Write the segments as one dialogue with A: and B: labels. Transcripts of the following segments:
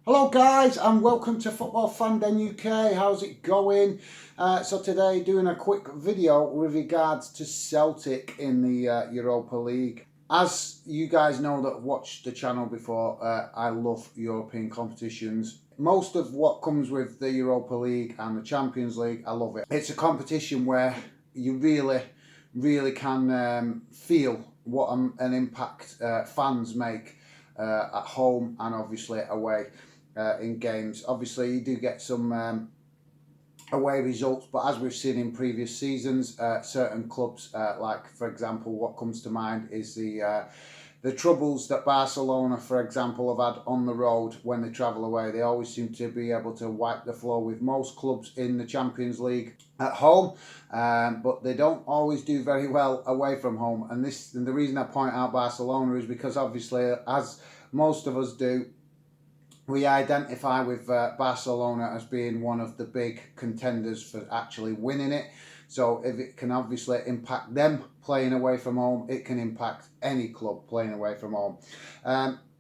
A: Hello guys and welcome to Football Fan Den UK. How's it going? So today doing a quick video with regards to Celtic in the Europa League. As you guys know that watched the channel before, I love European competitions. Most of what comes with the Europa League and the Champions League, I love it. It's a competition where you really can feel what an impact fans make at home and obviously away. In games. Obviously, you do get some away results, but as we've seen in previous seasons, certain clubs, like for example, what comes to mind is the troubles that Barcelona, for example, have had on the road when they travel away. They always seem to be able to wipe the floor with most clubs in the Champions League at home, but they don't always do very well away from home. And the reason I point out Barcelona is because obviously, as most of us do, we identify with Barcelona as being one of the big contenders for actually winning it. So if it can obviously impact them playing away from home, it can impact any club playing away from home.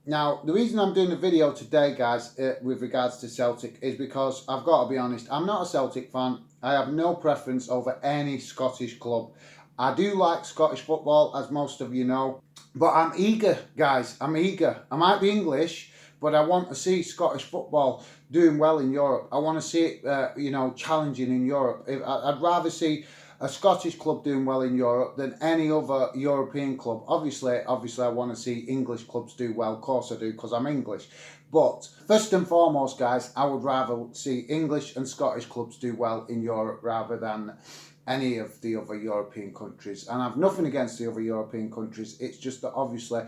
A: Now, the reason I'm doing the video today, guys, with regards to Celtic is because I've got to be honest, I'm not a Celtic fan. I have no preference over any Scottish club. I do like Scottish football, as most of you know, but I'm eager, guys. I'm eager. I might be English, but I want to see Scottish football doing well in Europe. I want to see it, challenging in Europe. I'd rather see a Scottish club doing well in Europe than any other European club. Obviously, I want to see English clubs do well. Of course I do, because I'm English. But first and foremost, guys, I would rather see English and Scottish clubs do well in Europe rather than any of the other European countries. And I've nothing against the other European countries. It's just that obviously,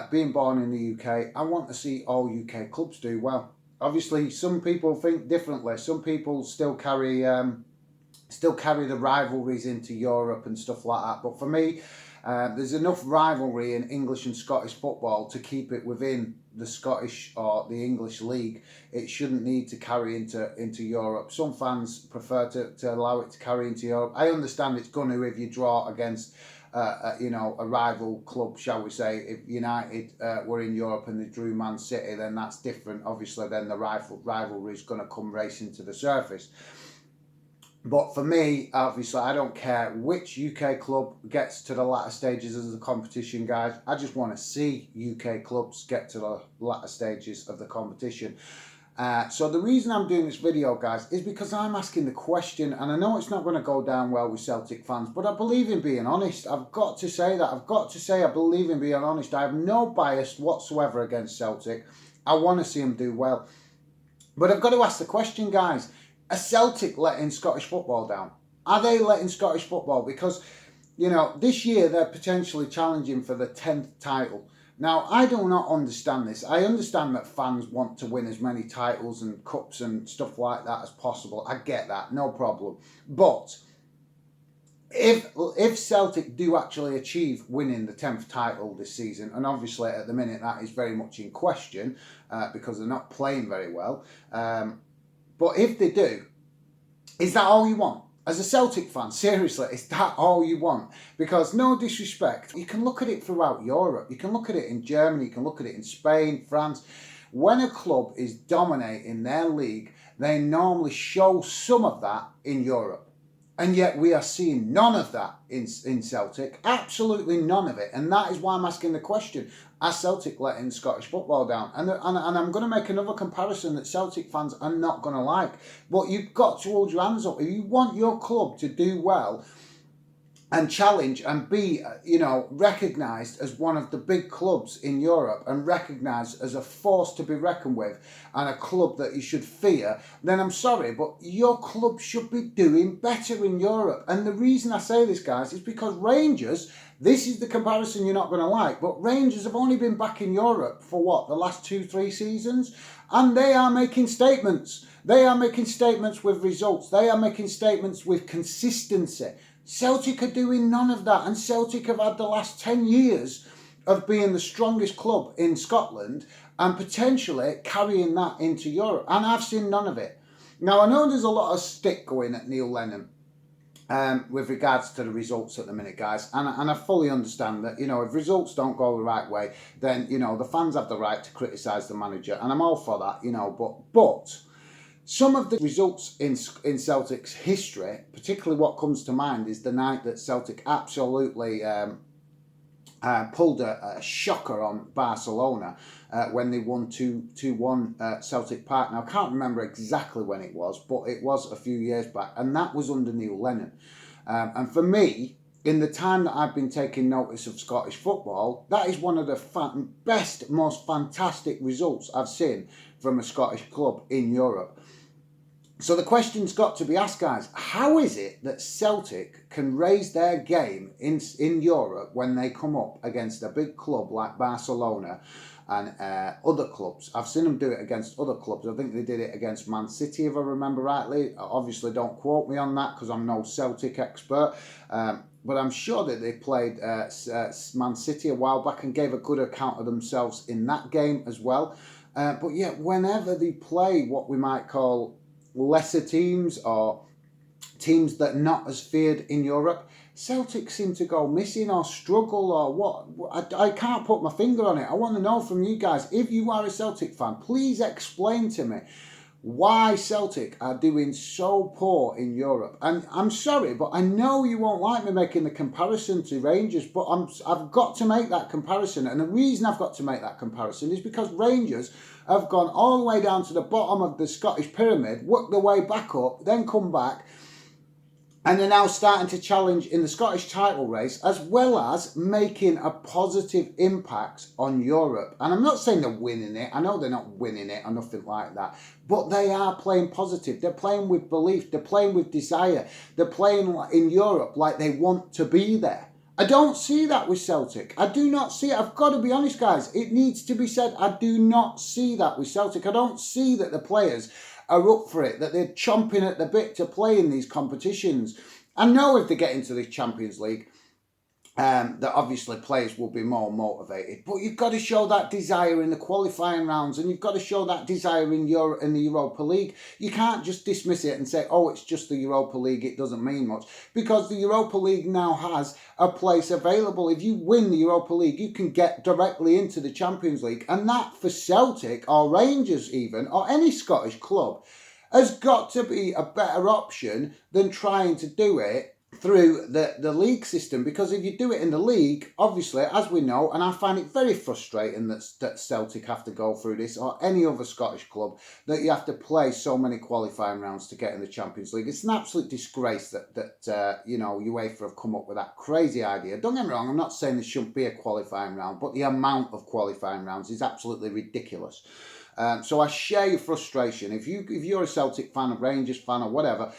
A: being born in the UK, I want to see all UK clubs do well. Obviously, some people think differently. Some people still carry the rivalries into Europe and stuff like that. But for me, there's enough rivalry in English and Scottish football to keep it within the Scottish or the English league. It shouldn't need to carry into Europe. Some fans prefer to allow it to carry into Europe. I understand it's going to if you draw against a rival club, shall we say. If United were in Europe and they drew Man City, then that's different. Obviously, then the rivalry is going to come racing to the surface. But for me, obviously, I don't care which UK club gets to the latter stages of the competition, guys. I just want to see UK clubs get to the latter stages of the competition. So the reason I'm doing this video, guys, is because I'm asking the question, and I know it's not going to go down well with Celtic fans, but I believe in being honest. I've got to say that. I've got to say I believe in being honest. I have no bias whatsoever against Celtic. I want to see them do well. But I've got to ask the question, guys. Are Celtic letting Scottish football down? Are they letting Scottish football? Because, this year they're potentially challenging for the 10th title. Now, I do not understand this. I understand that fans want to win as many titles and cups and stuff like that as possible. I get that, no problem. But if Celtic do actually achieve winning the 10th title this season, and obviously at the minute that is very much in question because they're not playing very well, but if they do, is that all you want? As a Celtic fan, seriously, is that all you want? Because no disrespect, you can look at it throughout Europe. You can look at it in Germany, you can look at it in Spain, France. When a club is dominating their league, they normally show some of that in Europe. And yet we are seeing none of that in Celtic. Absolutely none of it. And that is why I'm asking the question, are Celtic letting Scottish football down? And I'm going to make another comparison that Celtic fans are not going to like. But you've got to hold your hands up. If you want your club to do well and challenge and be, recognised as one of the big clubs in Europe and recognised as a force to be reckoned with and a club that you should fear, then I'm sorry, but your club should be doing better in Europe. And the reason I say this, guys, is because Rangers, this is the comparison you're not going to like, but Rangers have only been back in Europe for what, the last 2-3 seasons? And they are making statements. They are making statements with results. They are making statements with consistency. Celtic are doing none of that, and Celtic have had the last 10 years of being the strongest club in Scotland and potentially carrying that into Europe, and I've seen none of it. Now, I know there's a lot of stick going at Neil Lennon, with regards to the results at the minute, guys. And I fully understand that, you know, if results don't go the right way, then, you know, the fans have the right to criticise the manager. And I'm all for that, you know. But some of the results in Celtic's history, particularly what comes to mind, is the night that Celtic absolutely pulled a shocker on Barcelona when they won 2-1 at Celtic Park. Now, I can't remember exactly when it was, but it was a few years back, and that was under Neil Lennon. And for me, in the time that I've been taking notice of Scottish football, that is one of the best, most fantastic results I've seen from a Scottish club in Europe. So the question's got to be asked, guys, how is it that Celtic can raise their game in Europe when they come up against a big club like Barcelona and other clubs? I've seen them do it against other clubs. I think they did it against Man City, if I remember rightly. Obviously, don't quote me on that because I'm no Celtic expert. But I'm sure that they played Man City a while back and gave a good account of themselves in that game as well. But yeah, whenever they play what we might call lesser teams or teams that are not as feared in Europe, Celtic seem to go missing or struggle or what. I can't put my finger on it. I want to know from you guys, if you are a Celtic fan, please explain to me why Celtic are doing so poor in Europe. And I'm sorry, but I know you won't like me making the comparison to Rangers, but I've got to make that comparison. And the reason I've got to make that comparison is because Rangers have gone all the way down to the bottom of the Scottish pyramid, worked their way back up, then come back, and they're now starting to challenge in the Scottish title race, as well as making a positive impact on Europe. And I'm not saying they're winning it. I know they're not winning it or nothing like that. But they are playing positive. They're playing with belief. They're playing with desire. They're playing in Europe like they want to be there. I don't see that with Celtic. I do not see it. I've got to be honest, guys. It needs to be said. I do not see that with Celtic. I don't see that the players are up for it, that they're chomping at the bit to play in these competitions. I know if they get into the Champions League, that obviously players will be more motivated. But you've got to show that desire in the qualifying rounds, and you've got to show that desire in the Europa League. You can't just dismiss it and say, oh, it's just the Europa League, it doesn't mean much. Because the Europa League now has a place available. If you win the Europa League, you can get directly into the Champions League. And that, for Celtic, or Rangers even, or any Scottish club, has got to be a better option than trying to do it through the league system. Because if you do it in the league, obviously, as we know, and I find it very frustrating that Celtic have to go through this, or any other Scottish club, that you have to play so many qualifying rounds to get in the Champions League. It's an absolute disgrace that you know, UEFA have come up with that crazy idea. Don't get me wrong, I'm not saying there shouldn't be a qualifying round, but the amount of qualifying rounds is absolutely ridiculous. So I share your frustration. If you're a Celtic fan, a Rangers fan, or whatever,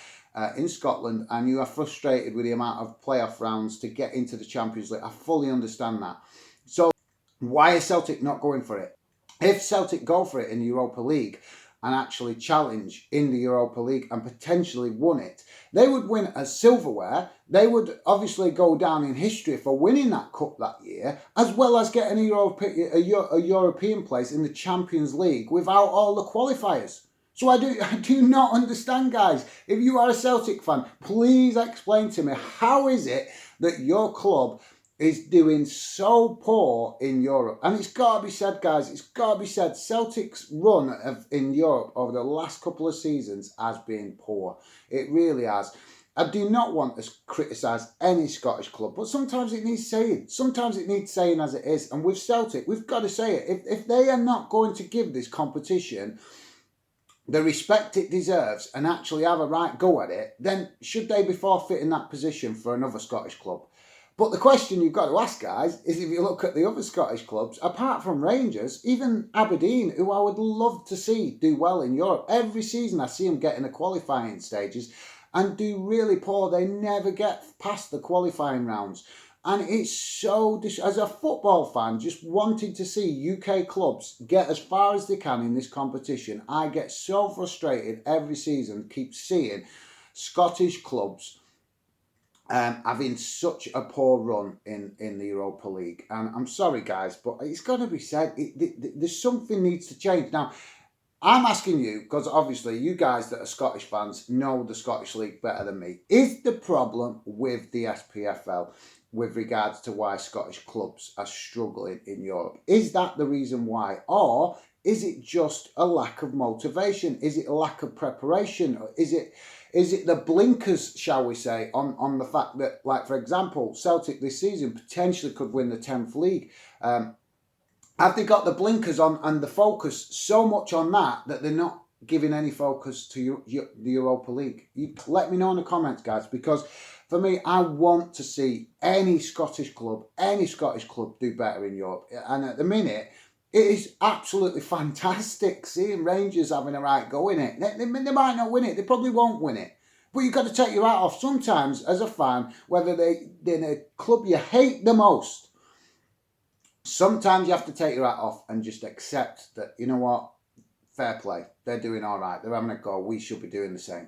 A: in Scotland, and you are frustrated with the amount of playoff rounds to get into the Champions League, I fully understand that. So why is Celtic not going for it? If Celtic go for it in the Europa League and actually challenge in the Europa League and potentially won it, they would win a silverware. They would obviously go down in history for winning that cup that year, as well as getting a European place in the Champions League without all the qualifiers. So I do not understand, guys. If you are a Celtic fan, please explain to me, how is it that your club is doing so poor in Europe? And it's got to be said, guys, it's got to be said, Celtic's run in Europe over the last couple of seasons has been poor. It really has. I do not want to criticise any Scottish club, but sometimes it needs saying. Sometimes it needs saying as it is. And with Celtic, we've got to say it. If they are not going to give this competition the respect it deserves and actually have a right go at it, then should they be forfeiting that position for another Scottish club? But the question you've got to ask, guys, is if you look at the other Scottish clubs, apart from Rangers, even Aberdeen, who I would love to see do well in Europe. Every season I see them get in the qualifying stages and do really poor. They never get past the qualifying rounds. And it's so, as a football fan, just wanting to see UK clubs get as far as they can in this competition, I get so frustrated every season, keep seeing Scottish clubs having such a poor run in the Europa League. And I'm sorry, guys, but it's got to be said, there's something needs to change. Now, I'm asking you, because obviously you guys that are Scottish fans know the Scottish League better than me. Is the problem with the SPFL with regards to why Scottish clubs are struggling in Europe? Is that the reason why? Or is it just a lack of motivation? Is it a lack of preparation? Or is it the blinkers, shall we say, on the fact that, like, for example, Celtic this season potentially could win the 10th league? Have they got the blinkers on and the focus so much on that they're not giving any focus to the Europa League? You let me know in the comments, guys, because for me, I want to see any Scottish club do better in Europe. And at the minute, it is absolutely fantastic seeing Rangers having a right go in it. They might not win it. They probably won't win it. But you've got to take your hat off sometimes as a fan, whether they're a club you hate the most. Sometimes you have to take your hat off and just accept that, you know what, fair play. They're doing all right. They're having a go. We should be doing the same.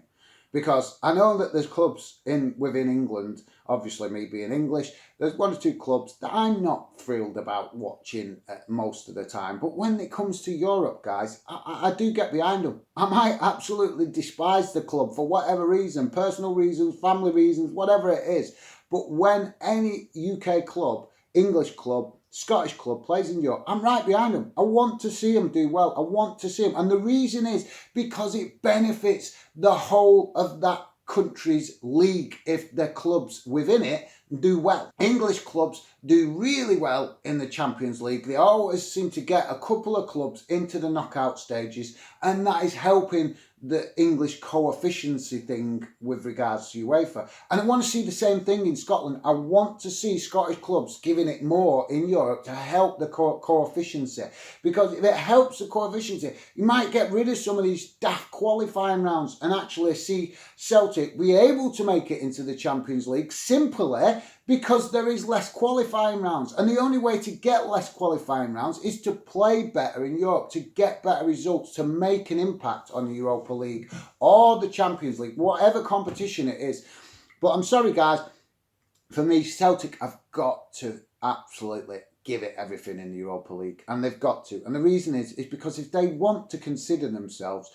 A: Because I know that there's clubs within England, obviously me being English, there's one or two clubs that I'm not thrilled about watching most of the time. But when it comes to Europe, guys, I do get behind them. I might absolutely despise the club for whatever reason, personal reasons, family reasons, whatever it is. But when any UK club, English club, Scottish club plays in Europe, I'm right behind them. I want to see them do well. I want to see them. And the reason is because it benefits the whole of that country's league if their clubs within it do well. English clubs do really well in the Champions League. They always seem to get a couple of clubs into the knockout stages, and that is helping the English coefficiency thing with regards to UEFA. And I want to see the same thing in Scotland. I want to see Scottish clubs giving it more in Europe to help the coefficiency. Because if it helps the coefficiency, you might get rid of some of these daft qualifying rounds and actually see Celtic be able to make it into the Champions League simply because there is less qualifying rounds. And the only way to get less qualifying rounds is to play better in Europe, to get better results, to make an impact on the Europa League or the Champions League, whatever competition it is. But I'm sorry, guys, for me, Celtic have got to absolutely give it everything in the Europa League. And they've got to. And the reason is because if they want to consider themselves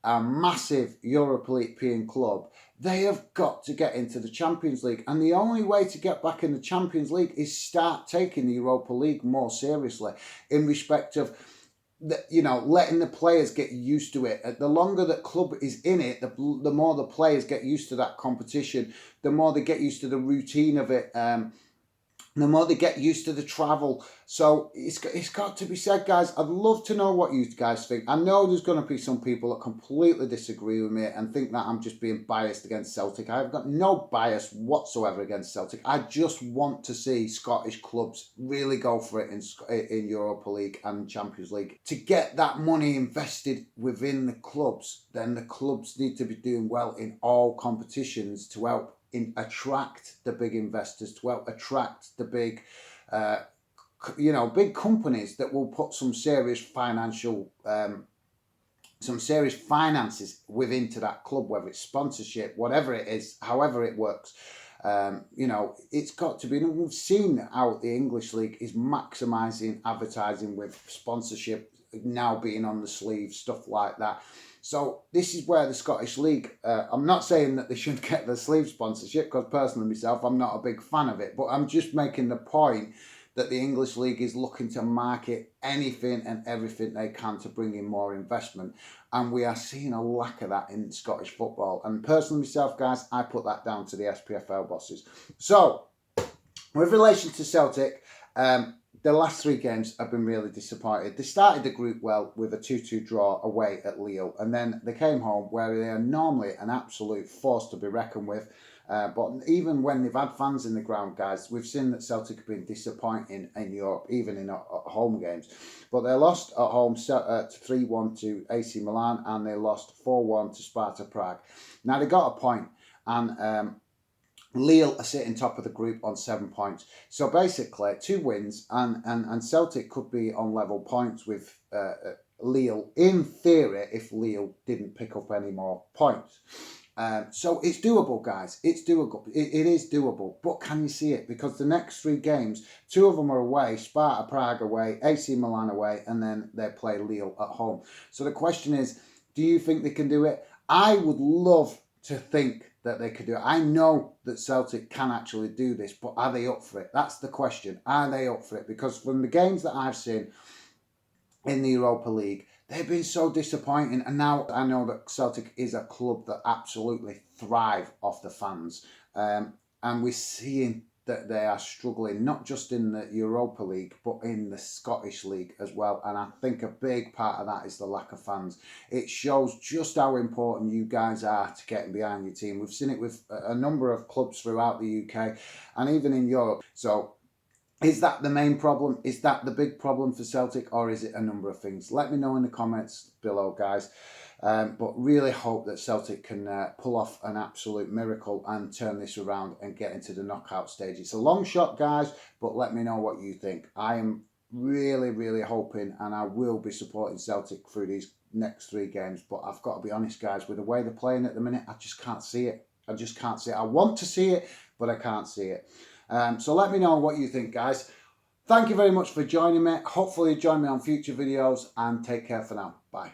A: a massive European club, they have got to get into the Champions League. And the only way to get back in the Champions League is start taking the Europa League more seriously in respect of, letting the players get used to it. The longer that club is in it, the more the players get used to that competition, the more they get used to the routine of it, the more they get used to the travel. So it's got to be said, guys. I'd love to know what you guys think. I know there's going to be some people that completely disagree with me and think that I'm just being biased against Celtic. I've got no bias whatsoever against Celtic. I just want to see Scottish clubs really go for it in Europa League and Champions League. To get that money invested within the clubs, then the clubs need to be doing well in all competitions to help attract the big investors, to help attract the big, big companies that will put some serious finances into that club, whether it's sponsorship, whatever it is, however it works. It's got to be. And we've seen how the English League is maximising advertising with sponsorship now being on the sleeve, stuff like that. So this is where the Scottish League, I'm not saying that they should get the sleeve sponsorship, because personally myself, I'm not a big fan of it, but I'm just making the point that the English League is looking to market anything and everything they can to bring in more investment. And we are seeing a lack of that in Scottish football. And personally myself, guys, I put that down to the SPFL bosses. So, with relation to Celtic, the last three games have been really disappointed. They started the group well with a 2-2 draw away at Lille, and then they came home where they are normally an absolute force to be reckoned with. But even when they've had fans in the ground, guys, we've seen that Celtic have been disappointing in Europe, even in home games. But they lost at home 3-1 to AC Milan, and they lost 4-1 to Sparta Prague. Now, they got a point, and Lille are sitting top of the group on 7 points. So basically, 2 wins, and Celtic could be on level points with Lille, in theory, if Lille didn't pick up any more points. So it's doable, guys. It's doable. It is doable. But can you see it? Because the next 3 games, 2 of them are away, Sparta Prague away, AC Milan away, and then they play Lille at home. So the question is, do you think they can do it? I would love to think that they could do it. I know that Celtic can actually do this, but are they up for it? That's the question. Are they up for it? Because from the games that I've seen in the Europa League, they've been so disappointing. And now I know that Celtic is a club that absolutely thrive off the fans. And we're seeing that they are struggling, not just in the Europa League, but in the Scottish League as well. And I think a big part of that is the lack of fans. It shows just how important you guys are to getting behind your team. We've seen it with a number of clubs throughout the UK and even in Europe. So is that the main problem? Is that the big problem for Celtic, or is it a number of things? Let me know in the comments below, guys. But really hope that Celtic can pull off an absolute miracle and turn this around and get into the knockout stage. It's a long shot, guys, but let me know what you think. I am really, really hoping, and I will be supporting Celtic through these next 3 games. But I've got to be honest, guys, with the way they're playing at the minute, I just can't see it. I just can't see it. I want to see it, but I can't see it. So let me know what you think, guys. Thank you very much for joining me. Hopefully join me on future videos, and take care for now. Bye.